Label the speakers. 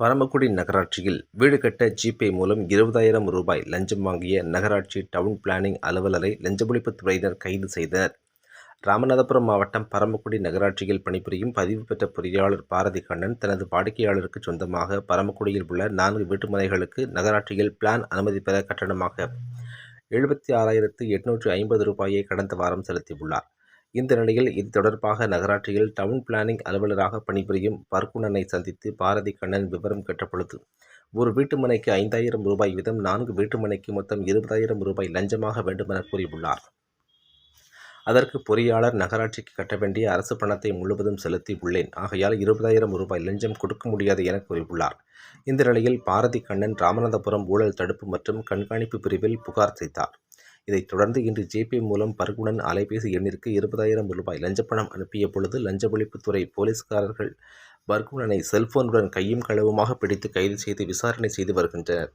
Speaker 1: பரமக்குடி நகராட்சியில் வீடு கட்ட ஜிபே மூலம் ரூபாய் 20,000 லஞ்சம் வாங்கிய நகராட்சி டவுன் பிளானிங் அலுவலரை லஞ்ச ஒழிப்புத்துறையினர் கைது செய்தனர். ராமநாதபுரம் மாவட்டம் பரமக்குடி நகராட்சியில் பணிபுரியும் பதிவு பெற்ற பொறியாளர் பாரதி கண்ணன் தனது வாடிக்கையாளருக்கு சொந்தமாக பரமக்குடியில் உள்ள 4 வீட்டுமனைகளுக்கு நகராட்சியில் பிளான் அனுமதி பெற கட்டணமாக ரூபாயை கடந்த வாரம் செலுத்தியுள்ளார். இந்த நிலையில் இது தொடர்பாக நகராட்சியில் டவுன் பிளானிங் அலுவலராக பணிபுரியும் பர்குணனை சந்தித்து பாரதி கண்ணன் விவரம் கேட்டபொழுது, ஒரு வீட்டுமனைக்கு ரூபாய் 5,000 வீதம், 4 வீட்டுமனைக்கு மொத்தம் ரூபாய் 20,000 லஞ்சமாக வேண்டுமென கூறியுள்ளார். அதற்கு பொறியாளர், நகராட்சிக்கு கட்ட வேண்டிய அரசு பணத்தை முழுவதும் செலுத்தி உள்ளேன். ஆகையால் ரூபாய் 20,000 லஞ்சம் கொடுக்க முடியாது என கூறியுள்ளார். இந்த நிலையில் பாரதி கண்ணன் ராமநாதபுரம் ஊழல் தடுப்பு மற்றும் கண்காணிப்பு பிரிவில் புகார் செய்தார். இதைத் தொடர்ந்து இன்று ஜிபே மூலம் பர்குணன் அலைபேசி எண்ணிற்கு ரூபாய் 20,000 லஞ்சப்பணம் அனுப்பிய பொழுது லஞ்ச ஒழிப்புத்துறை போலீஸ்காரர்கள் பர்குணனை செல்போனுடன் கையும் களவுமாக பிடித்து கைது செய்து விசாரணை செய்து வருகின்றனர்.